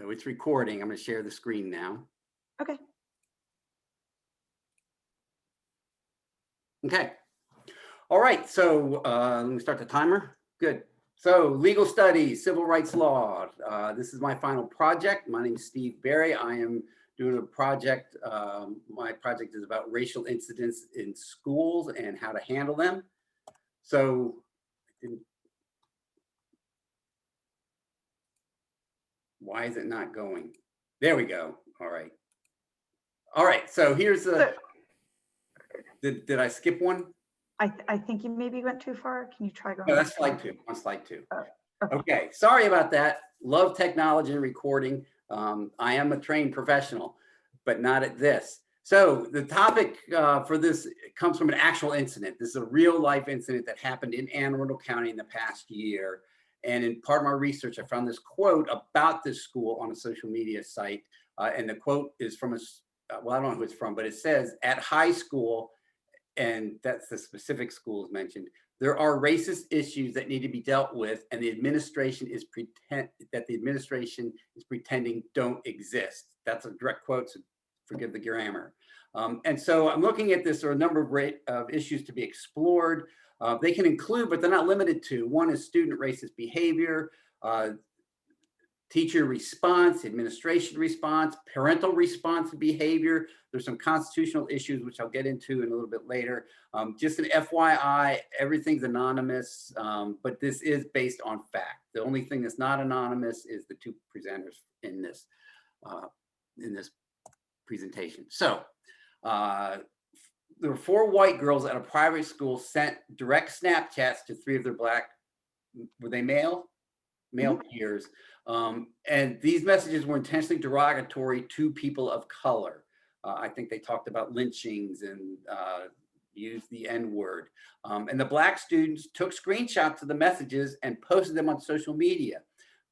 So it's recording. I'm going to share the screen now. Okay. Okay. All right. So let me start the timer. Good. So legal studies, civil rights law. This is my final project. My name is Steve Berry. I am doing a project. My project is about racial incidents in schools and how to handle them. So why is it not going? There we go. All right. All right. So here's the, did I skip one? I think you maybe went too far. Can you try going? No, that's slide 2. On slide 2. Okay. Okay, sorry about that. Love technology and recording. I am a trained professional, but not at this. So the topic for this comes from an actual incident. This is a real life incident that happened in Anne Arundel County in the past year. And in part of my research, I found this quote about this school on a social media site. And the quote is from well, I don't know who it's from, but it says, at high school, and that's the specific schools mentioned, there are racist issues that need to be dealt with, and the administration is pretending don't exist. That's a direct quote, so forgive the grammar. And so I'm looking at this. There are a number of issues to be explored. They can include, but they're not limited to, one is student racist behavior, teacher response, administration response, parental response to behavior. There's some constitutional issues, which I'll get into in a little bit later. Just an FYI, everything's anonymous, but this is based on fact. The only thing that's not anonymous is the two presenters in this presentation. So there were 4 white girls at a private school sent direct Snapchats to 3 of their black, were they male peers. And these messages were intentionally derogatory to people of color. I think they talked about lynchings and used the N-word. And the black students took screenshots of the messages and posted them on social media.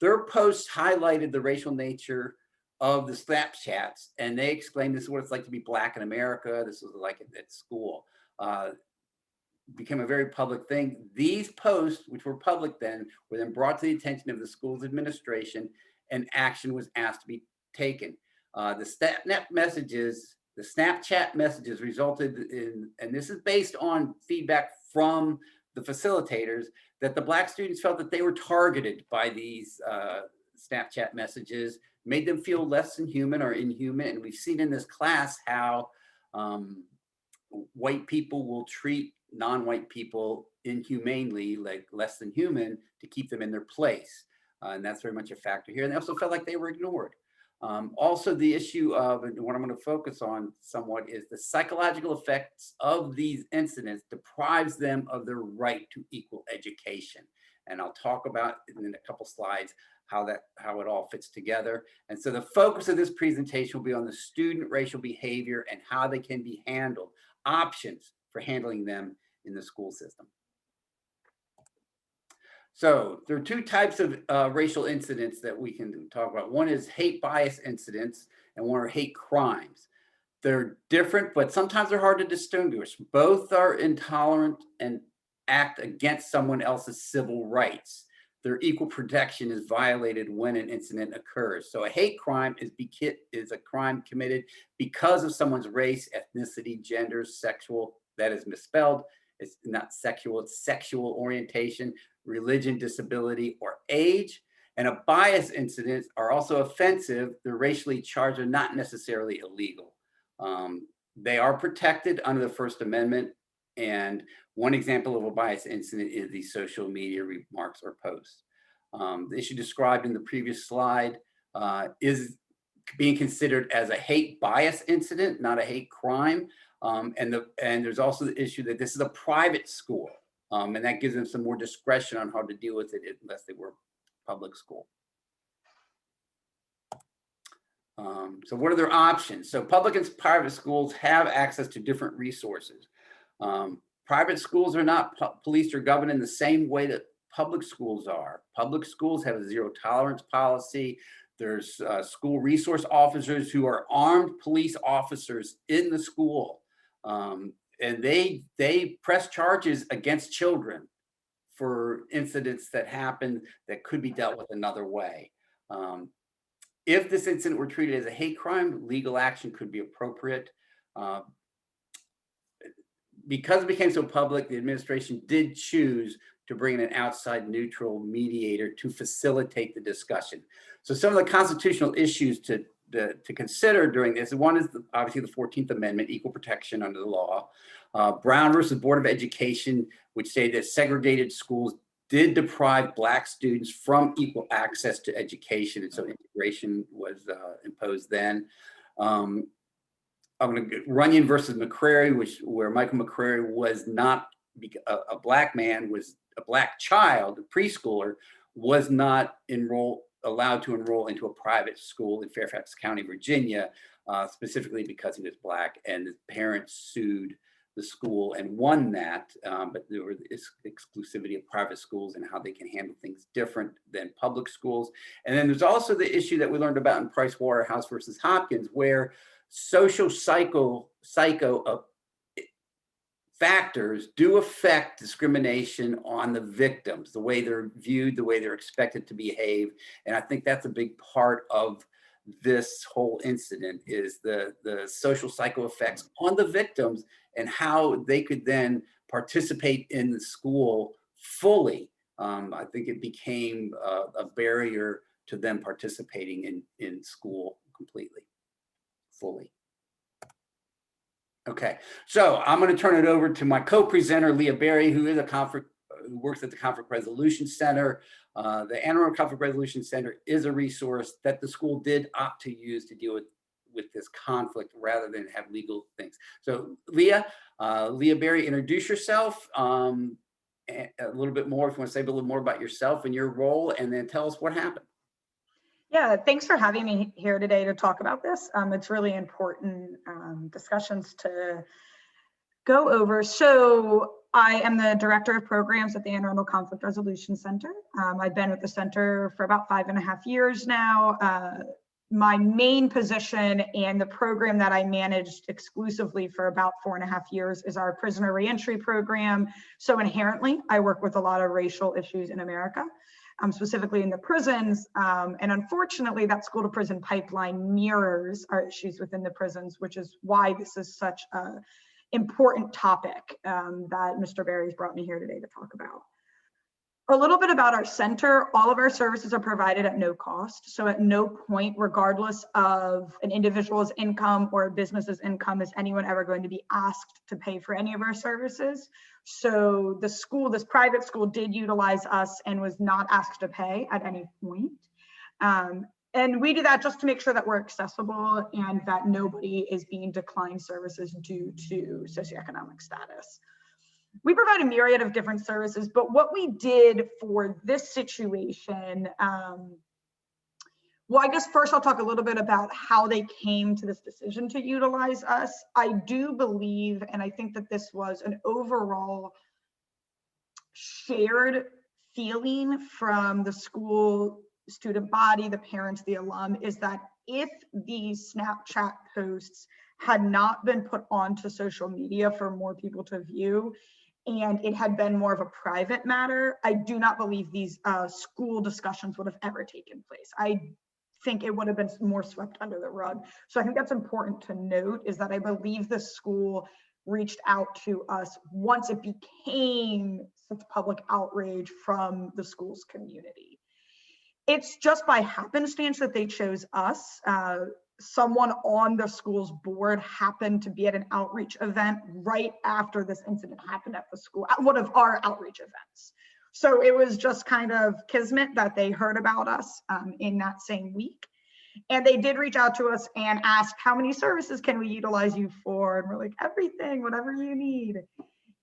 Their posts highlighted the racial nature of the Snapchats, and they exclaimed, this is what it's like to be black in America. This was like at school. Became a very public thing. These posts, which were public then, were then brought to the attention of the school's administration, and action was asked to be taken. The Snapchat messages resulted in, and this is based on feedback from the facilitators, that the black students felt that they were targeted by these Snapchat messages, made them feel less than human or inhuman. And we've seen in this class how white people will treat non-white people inhumanely, like less than human, to keep them in their place. And that's very much a factor here. And they also felt like they were ignored. Also, the issue of, and what I'm going to focus on somewhat, is the psychological effects of these incidents deprives them of their right to equal education. And I'll talk about in a couple slides how it all fits together. And so the focus of this presentation will be on the student racial behavior and how they can be handled, options for handling them in the school system. So there are 2 types of racial incidents that we can talk about. One is hate bias incidents, and one are hate crimes. They're different, but sometimes they're hard to distinguish. Both are intolerant and act against someone else's civil rights. Their equal protection is violated when an incident occurs. So a hate crime is a crime committed because of someone's race, ethnicity, gender, sexual, that is misspelled. It's not sexual, it's sexual orientation, religion, disability, or age. And a bias incidents are also offensive. They're racially charged and not necessarily illegal. They are protected under the First Amendment. And one example of a bias incident is the social media remarks or posts. The issue described in the previous slide is being considered as a hate bias incident, not a hate crime. And there's also the issue that this is a private school, and that gives them some more discretion on how to deal with it unless they were public school. So what are their options? So public and private schools have access to different resources. Private schools are not policed or governed in the same way that public schools are. Public schools have a zero tolerance policy. There's school resource officers who are armed police officers in the school. And they press charges against children for incidents that happen that could be dealt with another way. If this incident were treated as a hate crime, legal action could be appropriate. Uh, because it became so public, the administration did choose to bring in an outside neutral mediator to facilitate the discussion. So some of the constitutional issues to consider during this, one is obviously the 14th Amendment, equal protection under the law. Brown versus Board of Education, which say that segregated schools did deprive Black students from equal access to education, and so integration was imposed then. I'm going to Runyon versus McCrary, where Michael McCrary was not a Black man, was a Black child, a preschooler, was not allowed to enroll into a private school in Fairfax County, Virginia, specifically because he was Black, and his parents sued the school and won that, but there was this exclusivity of private schools and how they can handle things different than public schools. And then there's also the issue that we learned about in Price Waterhouse versus Hopkins, where social psycho factors do affect discrimination on the victims, the way they're viewed, the way they're expected to behave. And I think that's a big part of this whole incident, is the social psycho effects on the victims and how they could then participate in the school fully. I think it became a barrier to them participating in school completely, fully. Okay, so I'm going to turn it over to my co-presenter, Leah Berry, who works at the Conflict Resolution Center. The Anne Arundel Conflict Resolution Center is a resource that the school did opt to use to deal with this conflict rather than have legal things. So Leah Berry, introduce yourself a little bit more, if you want to say a little more about yourself and your role, and then tell us what happened. Yeah, thanks for having me here today to talk about this. It's really important discussions to go over. So I am the Director of Programs at the Anne Arundel Conflict Resolution Center. I've been with the center for about 5.5 years now. My main position and the program that I managed exclusively for about 4.5 years is our prisoner reentry program. So inherently, I work with a lot of racial issues in America. Specifically in the prisons, and unfortunately that school to prison pipeline mirrors our issues within the prisons, which is why this is such an important topic that Mr. Berry's brought me here today to talk about. A little bit about our center. All of our services are provided at no cost. So at no point, regardless of an individual's income or a business's income, is anyone ever going to be asked to pay for any of our services. So the school, this private school, did utilize us and was not asked to pay at any point. And we do that just to make sure that we're accessible and that nobody is being declined services due to socioeconomic status. We provide a myriad of different services, but what we did for this situation, well, I guess first I'll talk a little bit about how they came to this decision to utilize us. I do believe, and I think that this was an overall shared feeling from the school student body, the parents, the alum, is that if these Snapchat posts had not been put onto social media for more people to view, and it had been more of a private matter, I do not believe these school discussions would have ever taken place. I think it would have been more swept under the rug. So I think that's important to note, is that I believe the school reached out to us once it became such public outrage from the school's community. It's just by happenstance that they chose us. Someone on the school's board happened to be at an outreach event right after this incident happened at the school, at one of our outreach events. So it was just kind of kismet that they heard about us in that same week. And they did reach out to us and ask, how many services can we utilize you for? And we're like, everything, whatever you need.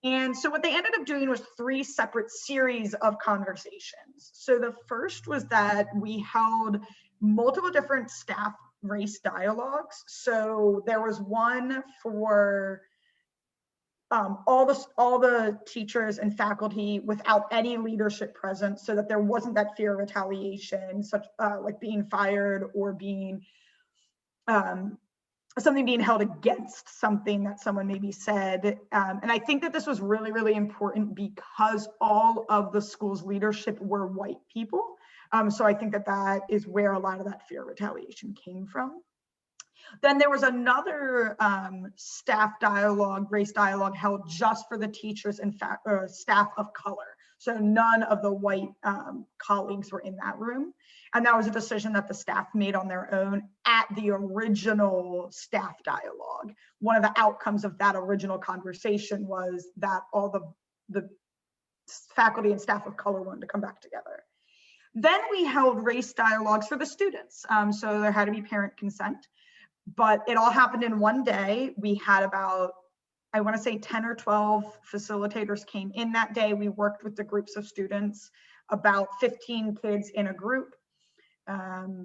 And so what they ended up doing was 3 separate series of conversations. So the first was that we held multiple different staff race dialogues. So there was one for all the teachers and faculty without any leadership present, so that there wasn't that fear of retaliation, such like being fired or being something being held against something that someone maybe said. And I think that this was really, really important because all of the school's leadership were white people. So I think that that is where a lot of that fear of retaliation came from. Then there was another staff dialogue, race dialogue held just for the teachers and staff of color. So none of the white colleagues were in that room. And that was a decision that the staff made on their own at the original staff dialogue. One of the outcomes of that original conversation was that all the faculty and staff of color wanted to come back together. Then we held race dialogues for the students. So there had to be parent consent, but it all happened in one day. We had about, I want to say 10 or 12 facilitators came in that day. We worked with the groups of students, about 15 kids in a group,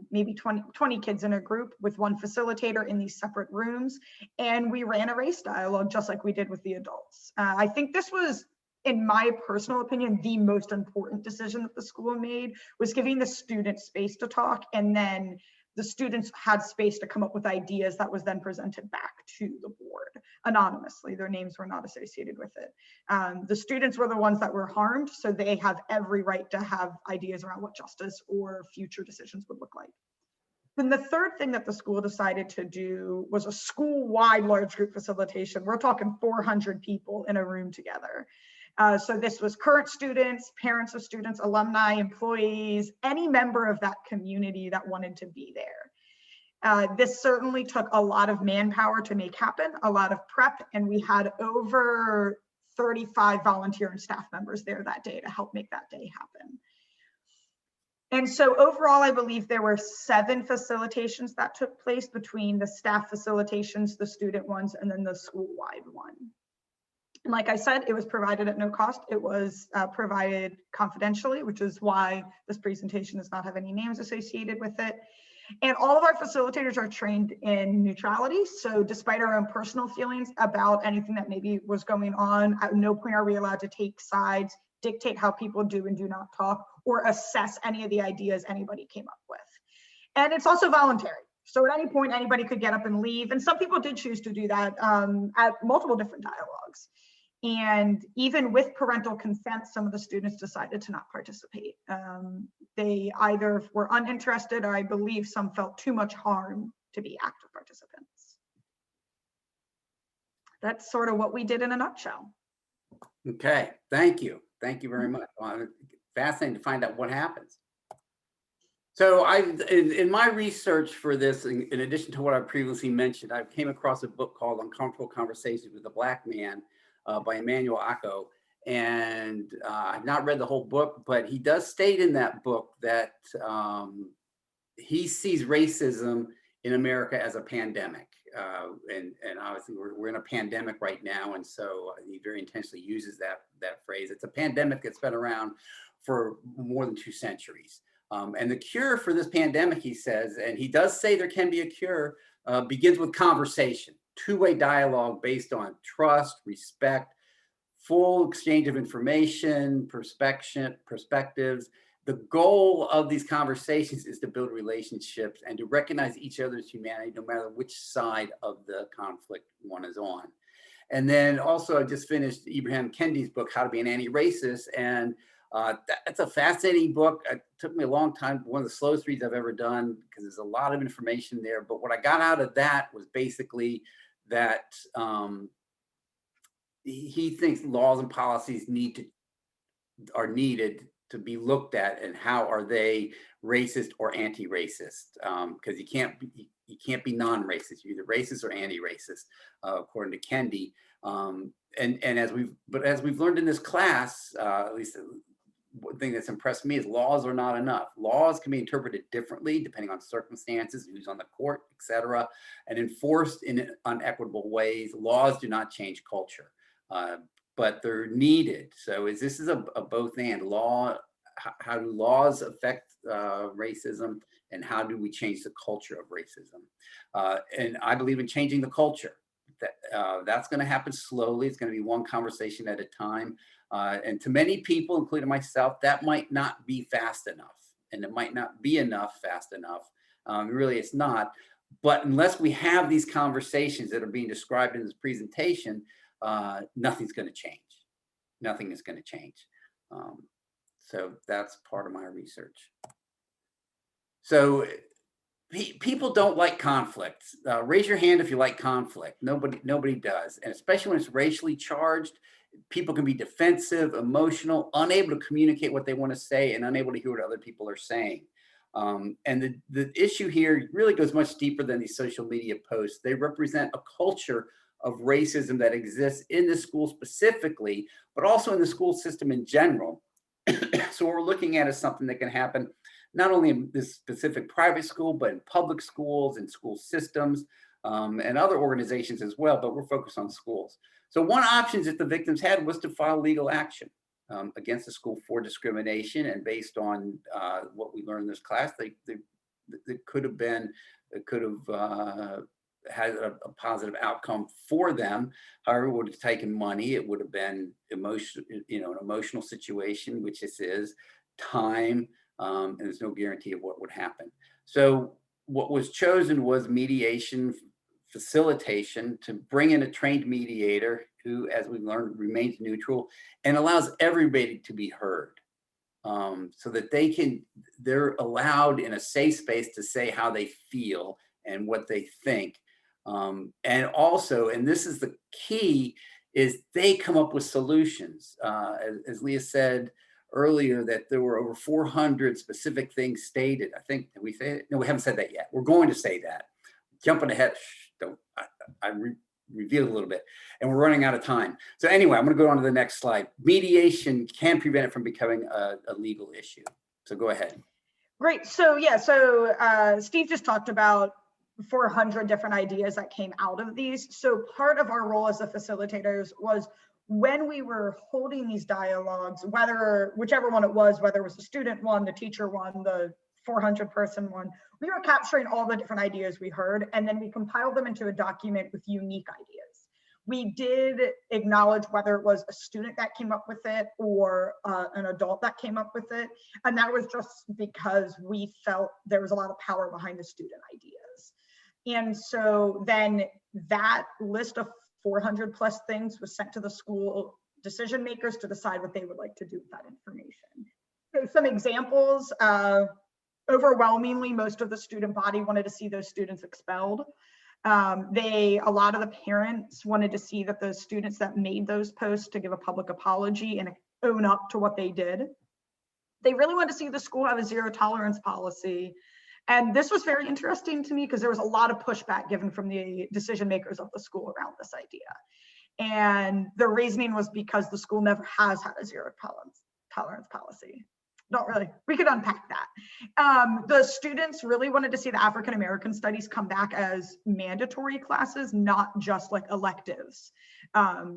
maybe 20 kids in a group with one facilitator in these separate rooms. And we ran a race dialogue just like we did with the adults. I think this was, in my personal opinion, the most important decision that the school made, was giving the students space to talk, and then the students had space to come up with ideas that was then presented back to the board anonymously. Their names were not associated with it. The students were the ones that were harmed, so they have every right to have ideas around what justice or future decisions would look like. Then the third thing that the school decided to do was a school-wide large group facilitation. We're talking 400 people in a room together. So this was current students, parents of students, alumni, employees, any member of that community that wanted to be there. This certainly took a lot of manpower to make happen, a lot of prep, and we had over 35 volunteer and staff members there that day to help make that day happen. And so overall, I believe there were 7 facilitations that took place between the staff facilitations, the student ones, and then the school-wide one. And like I said, it was provided at no cost. It was provided confidentially, which is why this presentation does not have any names associated with it. And all of our facilitators are trained in neutrality. So despite our own personal feelings about anything that maybe was going on, at no point are we allowed to take sides, dictate how people do and do not talk, or assess any of the ideas anybody came up with. And it's also voluntary. So at any point, anybody could get up and leave. And some people did choose to do that at multiple different dialogues. And even with parental consent, some of the students decided to not participate. They either were uninterested, or I believe some felt too much harm to be active participants. That's sort of what we did in a nutshell. Okay, thank you. Thank you very much. Fascinating to find out what happens. So in my research for this, in addition to what I previously mentioned, I came across a book called Uncomfortable Conversations with a Black Man by Emmanuel Acko. And I've not read the whole book, but he does state in that book that he sees racism in America as a pandemic. And obviously we're in a pandemic right now. And so he very intentionally uses that phrase. It's a pandemic that's been around for more than 2 centuries. And the cure for this pandemic, he says, and he does say there can be a cure, begins with conversation, two-way dialogue based on trust, respect, full exchange of information, perspectives. The goal of these conversations is to build relationships and to recognize each other's humanity, no matter which side of the conflict one is on. And then also I just finished Ibram Kendi's book, How to Be an Anti-Racist. And that's a fascinating book. It took me a long time, one of the slowest reads I've ever done, because there's a lot of information there. But what I got out of that was basically that he thinks laws and policies are needed to be looked at, and how are they racist or anti-racist? Because you can't be non-racist. You're either racist or anti-racist, according to Kendi. And as we've learned in this class, at least one thing that's impressed me is laws are not enough. Laws can be interpreted differently depending on circumstances, who's on the court, et cetera, and enforced in unequitable ways. Laws do not change culture, but they're needed. So this is a both and. How do laws affect racism, and how do we change the culture of racism? And I believe in changing the culture. That's going to happen slowly. It's going to be one conversation at a time. And to many people, including myself, that might not be fast enough, and it might not be enough fast enough. Really, it's not. But unless we have these conversations that are being described in this presentation, nothing's going to change. Nothing is going to change. So that's part of my research. So people don't like conflict. Raise your hand if you like conflict. Nobody does, and especially when it's racially charged, people can be defensive, emotional, unable to communicate what they want to say, and unable to hear what other people are saying. And the issue here really goes much deeper than these social media posts. They represent a culture of racism that exists in the school specifically, but also in the school system in general. So what we're looking at is something that can happen not only in this specific private school, but in public schools and school systems, and other organizations as well, but we're focused on schools. So one option that the victims had was to file legal action against the school for discrimination. And based on what we learned in this class, they could have been, it could have had a positive outcome for them. However, it would have taken money. It would have been emotional, an emotional situation, which this is, time, and there's no guarantee of what would happen. So what was chosen was mediation, facilitation, to bring in a trained mediator who, as we've learned, remains neutral and allows everybody to be heard, so that they're allowed in a safe space to say how they feel and what they think. And also, and this is the key, is they come up with solutions. As Leah said earlier, that there were over 400 specific things stated. I think, did we say it? No, we haven't said that yet. We're going to say that. Jumping ahead, I revealed a little bit, and we're running out of time. So anyway, I'm going to go on to the next slide. Mediation can prevent it from becoming a legal issue. So go ahead. Great. So yeah, Steve just talked about 400 different ideas that came out of these. So part of our role as the facilitators was, when we were holding these dialogues, whichever one it was, whether it was the student one, the teacher one, the 400 person one, we were capturing all the different ideas we heard, and then we compiled them into a document with unique ideas. We did acknowledge whether it was a student that came up with it or an adult that came up with it. And that was just because we felt there was a lot of power behind the student ideas. And so then that list of 400 plus things was sent to the school decision makers to decide what they would like to do with that information. So some examples, overwhelmingly, most of the student body wanted to see those students expelled. A lot of the parents wanted to see that the students that made those posts to give a public apology and own up to what they did. They really wanted to see the school have a zero tolerance policy. And this was very interesting to me because there was a lot of pushback given from the decision makers of the school around this idea. And the reasoning was because the school never has had a zero tolerance policy. Not really, we could unpack that. The students really wanted to see the African American studies come back as mandatory classes, not just like electives,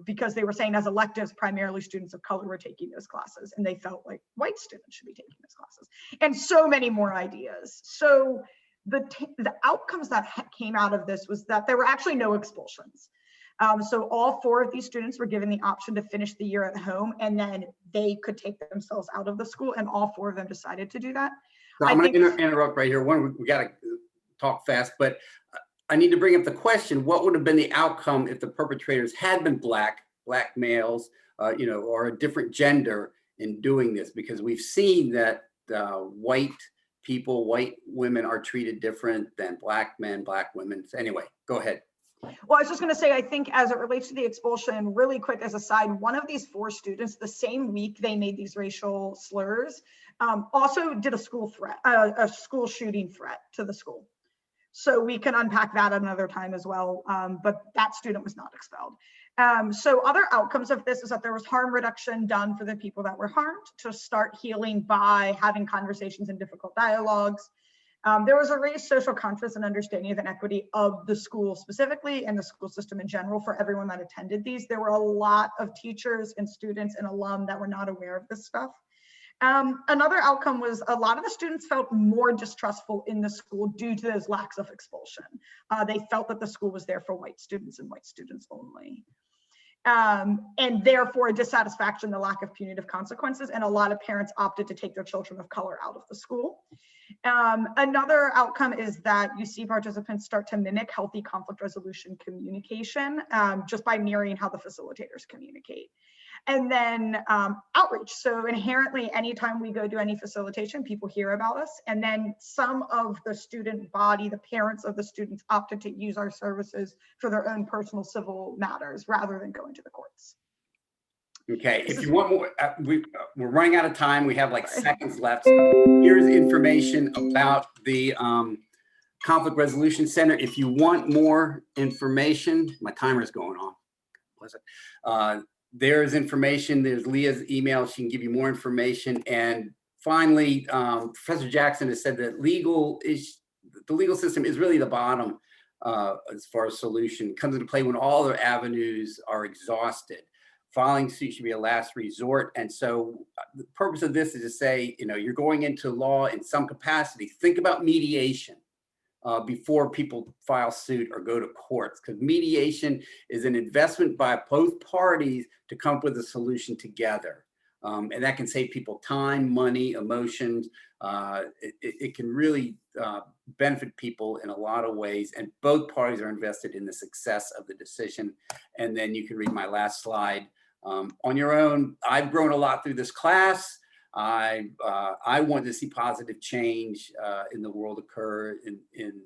because they were saying as electives, primarily students of color were taking those classes, and they felt like white students should be taking those classes, and so many more ideas. So the outcomes that came out of this was that there were actually no expulsions. So all 4 of these students were given the option to finish the year at home, and then they could take themselves out of the school, and all 4 of them decided to do that. So I'm going to interrupt right here. We got to talk fast, but I need to bring up the question: what would have been the outcome if the perpetrators had been black males, or a different gender in doing this? Because we've seen that white women are treated different than black men, black women. So anyway, go ahead. Well, I was just going to say, I think as it relates to the expulsion, really quick as a side, one of these 4 students, the same week they made these racial slurs, also did a school shooting threat to the school. So we can unpack that another time as well, but that student was not expelled. So other outcomes of this is that there was harm reduction done for the people that were harmed to start healing by having conversations and difficult dialogues. There was a raised social conscience and understanding of inequity of the school specifically and the school system in general for everyone that attended these. There were a lot of teachers and students and alum that were not aware of this stuff. Another outcome was a lot of the students felt more distrustful in the school due to those lacks of expulsion. They felt that the school was there for white students and white students only. And therefore dissatisfaction, the lack of punitive consequences, and a lot of parents opted to take their children of color out of the school. Another outcome is that you see participants start to mimic healthy conflict resolution communication just by mirroring how the facilitators communicate. And then outreach. So inherently, anytime we go do any facilitation, people hear about us. And then some of the student body, the parents of the students, opted to use our services for their own personal civil matters rather than going to the courts. Okay, if you want more, we're running out of time. We have like Sorry. seconds left. Here's information about the Conflict Resolution Center. If you want more information, my timer is going off. There's information. There's Leah's email. She can give you more information. And finally, Professor Jackson has said that the legal system is really the bottom as far as solution. It comes into play when all other avenues are exhausted. Filing suit should be a last resort. And so the purpose of this is to say, you're going into law in some capacity. Think about mediation before people file suit or go to courts, because mediation is an investment by both parties to come up with a solution together. And that can save people time, money, emotions. It can really benefit people in a lot of ways, and both parties are invested in the success of the decision. And then you can read my last slide. On your own, I've grown a lot through this class. I want to see positive change in the world occur in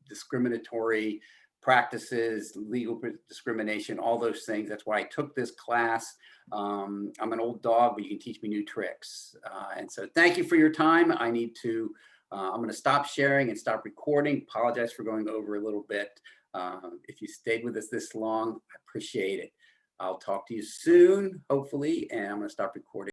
discriminatory practices, legal discrimination, all those things. That's why I took this class. I'm an old dog, but you can teach me new tricks. And so thank you for your time. I'm going to stop sharing and stop recording. Apologize for going over a little bit. If you stayed with us this long, I appreciate it. I'll talk to you soon, hopefully, and I'm going to stop recording.